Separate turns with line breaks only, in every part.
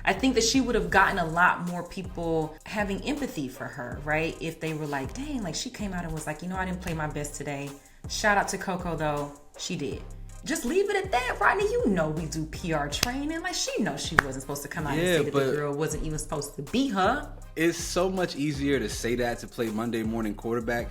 I think that she would have gotten a lot more people having empathy for her, right? If they were like, dang, like she came out and was like, I didn't play my best today. Shout out to Coco though, she did. Just leave it at that, Rodney. We do PR training. Like, she knows she wasn't supposed to come out and say that the girl wasn't even supposed to be her.
It's so much easier to say that to play Monday morning quarterback.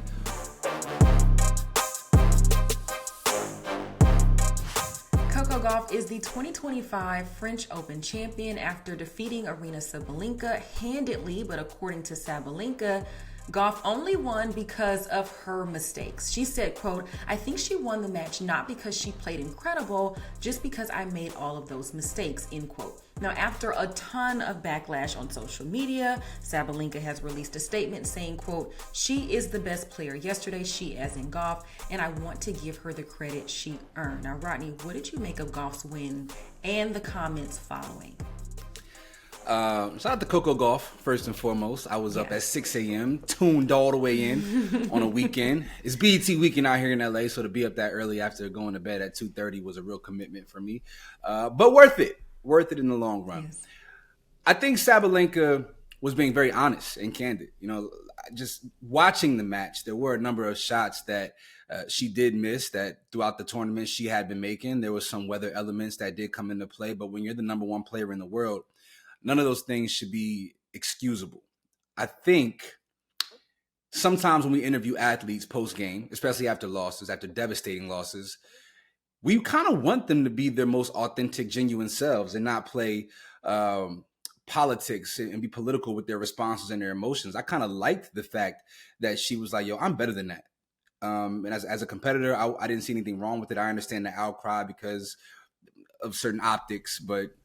Coco Gauff is the 2025 French Open champion after defeating Aryna Sabalenka handedly, but according to Sabalenka, Gauff only won because of her mistakes. She said, quote, "I think she won the match not because she played incredible, just because I made all of those mistakes," end quote. Now, after a ton of backlash on social media, Sabalenka has released a statement saying, quote, "She is the best player yesterday, she as in Gauff, and I want to give her the credit she earned." Now, Rodney, what did you make of Gauff's win and the comments following?
Shout out to Coco Gauff, first and foremost. I was up at 6 a.m., tuned all the way in on a weekend. It's BET weekend out here in LA, so to be up that early after going to bed at 2:30 was a real commitment for me. But worth it in the long run. Yes. I think Sabalenka was being very honest and candid. Just watching the match, there were a number of shots that she did miss that throughout the tournament she had been making. There was some weather elements that did come into play, but when you're the number one player in the world, none of those things should be excusable. I think sometimes when we interview athletes post-game, especially after losses, after devastating losses, we kind of want them to be their most authentic, genuine selves and not play politics and be political with their responses and their emotions. I kind of liked the fact that she was like, I'm better than that. And as a competitor, I didn't see anything wrong with it. I understand the outcry because of certain optics, but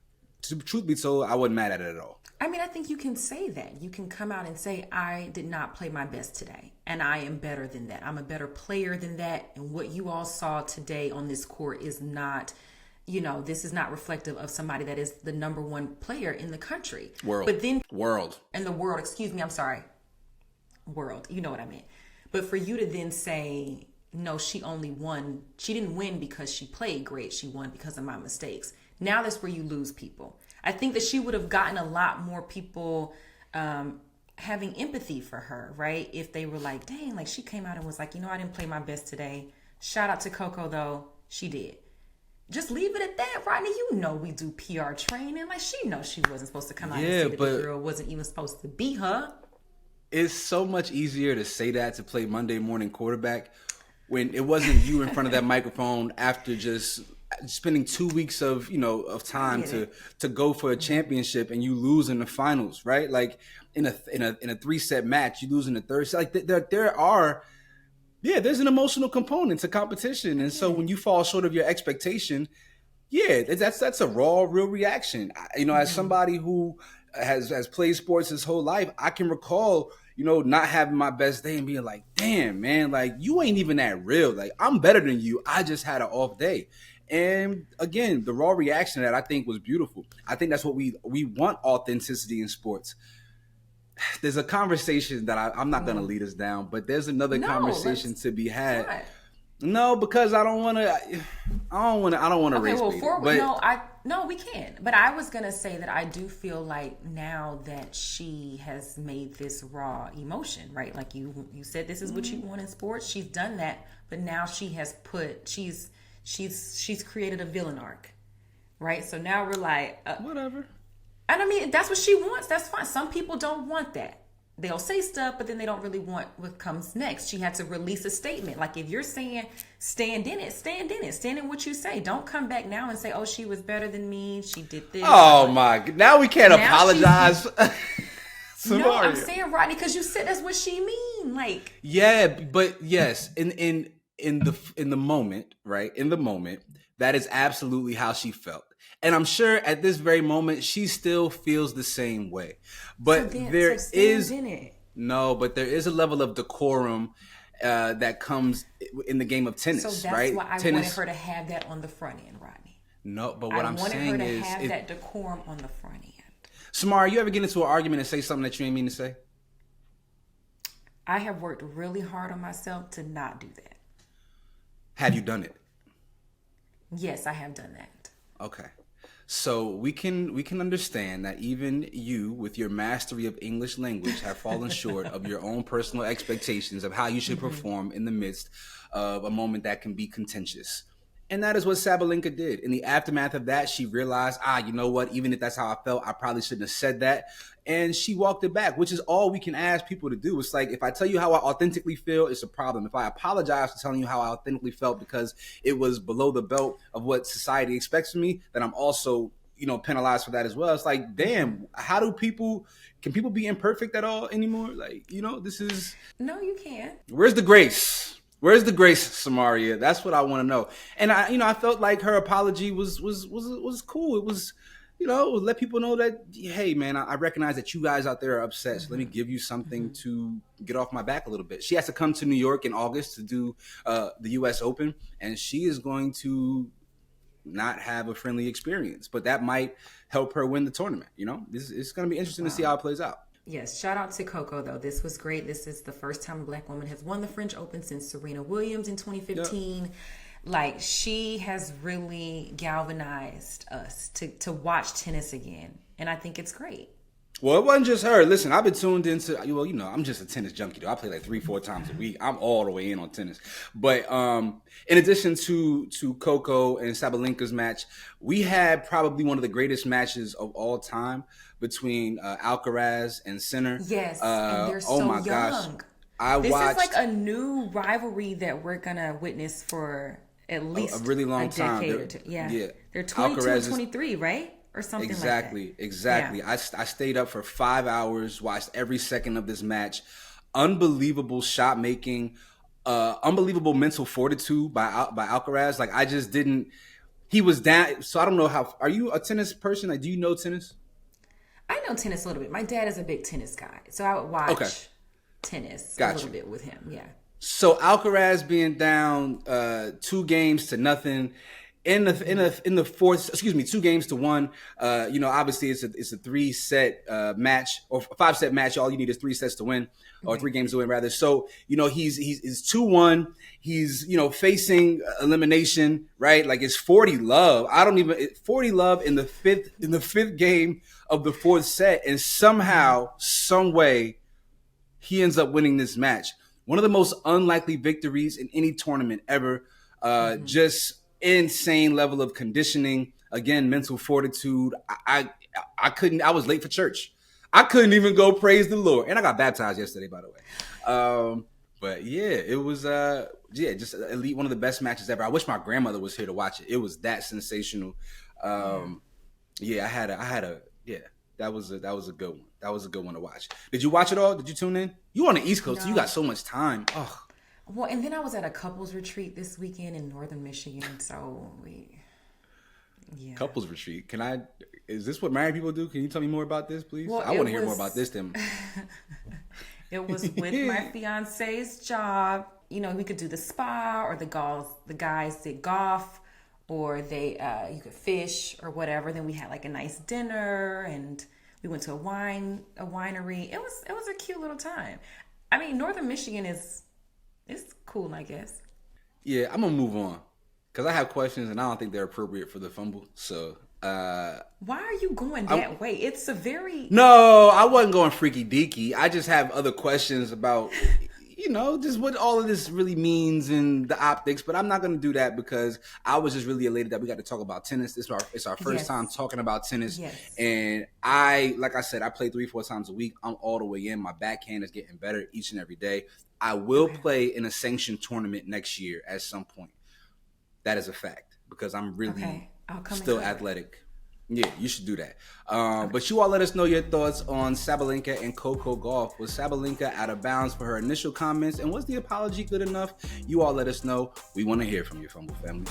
truth be told, I wasn't mad at it at all.
I think you can say that. You can come out and say, I did not play my best today, and I am better than that. I'm a better player than that, and what you all saw today on this court is not, this is not reflective of somebody that is the number one player in the country.
World.
In the world, excuse me, I'm sorry. World, you know what I meant. But for you to then say, no, she didn't win because she played great. She won because of my mistakes. Now that's where you lose people. I think that she would have gotten a lot more people having empathy for her, right? If they were like, dang, like she came out and was like, I didn't play my best today. Shout out to Coco though, she did. Just leave it at that, Rodney. We do PR training. Like, she knows she wasn't supposed to come out and say that the girl wasn't even supposed to be her.
It's so much easier to say that to play Monday morning quarterback when it wasn't you in front of that microphone after just spending 2 weeks of time to go for a championship and you lose in the finals, right? Like in a 3-set match, you lose in the third set. Like there's an emotional component to competition, and so when you fall short of your expectation, that's a raw, real reaction. As somebody who has played sports his whole life, I can recall not having my best day and being like, damn, man, like you ain't even that real. Like I'm better than you. I just had an off day. And again, the raw reaction to that I think was beautiful. I think that's what we want, authenticity in sports. There's a conversation that I'm not going to lead us down, but there's another conversation to be had. What? No, because I don't want to race bait it.
No, we can. But I was going to say that I do feel like now that she has made this raw emotion, right? Like you said, this is what you want in sports. She's done that, but now she has she's created a villain arc, right? So now we're like,
whatever.
And that's what she wants. That's fine. Some people don't want that. They'll say stuff, but then they don't really want what comes next. She had to release a statement. Like if you're saying stand in it, stand in what you say. Don't come back now and say, oh, she was better than me. She did this.
Oh my God. Now we can't apologize.
No, I'm saying, Rodney, because you said that's what she mean. Like,
yeah, but yes, in the moment, right? In the moment, that is absolutely how she felt. And I'm sure at this very moment, she still feels the same way. But there is a level of decorum that comes in the game of tennis, right?
So that's why I wanted her to have that on the front end, Rodney.
No, but what I'm saying is,
I wanted her to have that decorum on the front end.
Samara, you ever get into an argument and say something that you didn't mean to say?
I have worked really hard on myself to not do that.
Have you done it?
Yes, I have done that.
Okay. So we can understand that even you, with your mastery of English language, have fallen short of your own personal expectations of how you should perform in the midst of a moment that can be contentious. And that is what Sabalenka did. In the aftermath of that, she realized, you know what? Even if that's how I felt, I probably shouldn't have said that. And she walked it back, which is all we can ask people to do. It's like, if I tell you how I authentically feel, it's a problem. If I apologize for telling you how I authentically felt because it was below the belt of what society expects of me, then I'm also, penalized for that as well. It's like, damn, can people be imperfect at all anymore? Like, this is...
No, you can't.
Where's the grace? Where's the grace, Samaria? That's what I want to know. And I felt like her apology was cool. It was, let people know that, hey, man, I recognize that you guys out there are upset. So let me give you something to get off my back a little bit. She has to come to New York in August to do the U.S. Open, and she is going to not have a friendly experience, but that might help her win the tournament. It's going to be interesting to see how it plays out.
Yes, shout out to Coco, though. This was great. This is the first time a Black woman has won the French Open since Serena Williams in 2015. Yep. Like, she has really galvanized us to watch tennis again, and I think it's great.
Well, it wasn't just her. Listen, I've been tuned into, I'm just a tennis junkie, though. I play like 3-4 times a week. I'm all the way in on tennis. But in addition to Coco and Sabalenka's match, we had probably one of the greatest matches of all time between Alcaraz and Sinner.
Yes, and they're so young. Gosh. This is like a new rivalry that we're going to witness for at least
a really long time.
Yeah. They're 22 and 23, right? Or something
exactly,
like that.
Exactly. Yeah. I stayed up for 5 hours, watched every second of this match. Unbelievable shot making, unbelievable mental fortitude by Alcaraz. Like, I just didn't. He was down. So I don't know how. Are you a tennis person? Like, do you know tennis?
I know tennis a little bit. My dad is a big tennis guy, so I would watch tennis a little bit with him. Yeah. So
Alcaraz being down 2-0 in the fourth, 2-1. Obviously it's a 3-set match or 5-set match. All you need is 3 sets to win, or 3 games to win rather. So he's 2-1. He's facing elimination, right? Like, it's 40 love. 40 love in the fifth game of the 4th set, and somehow, some way, he ends up winning this match. One of the most unlikely victories in any tournament ever. Just insane level of conditioning. Again, mental fortitude. I was late for church. I couldn't even go praise the Lord. And I got baptized yesterday, by the way. But yeah, it was just elite, one of the best matches ever. I wish my grandmother was here to watch it. It was that sensational. That was a good one. That was a good one to watch. Did you watch it all? Did you tune in? You on the East Coast, so you got so much time. Oh.
Well, and then I was at a couples retreat this weekend in Northern Michigan, so
Couples retreat. Is this what married people do? Can you tell me more about this, please? Well, I want to hear more about this than...
It was with my fiance's job. We could do the spa, or the guys did golf, or you could fish or whatever. Then we had like a nice dinner, and we went to a winery. It was a cute little time. I mean, Northern Michigan it's cool, I guess.
Yeah, I'm gonna move on because I have questions and I don't think they're appropriate for the Fumble. So,
why are you going that way? It's a very...
No, I wasn't going freaky deaky. I just have other questions about, just what all of this really means and the optics. But I'm not gonna do that because I was just really elated that we got to talk about tennis. It's our first time talking about tennis, and like I said, I play 3-4 times a week. I'm all the way in. My backhand is getting better each and every day. I will play in a sanctioned tournament next year at some point. That is a fact because I'm really still athletic. Yeah, you should do that. But you all let us know your thoughts on Sabalenka and Coco Gauff. Was Sabalenka out of bounds for her initial comments? And was the apology good enough? You all let us know. We want to hear from you, Fumble family.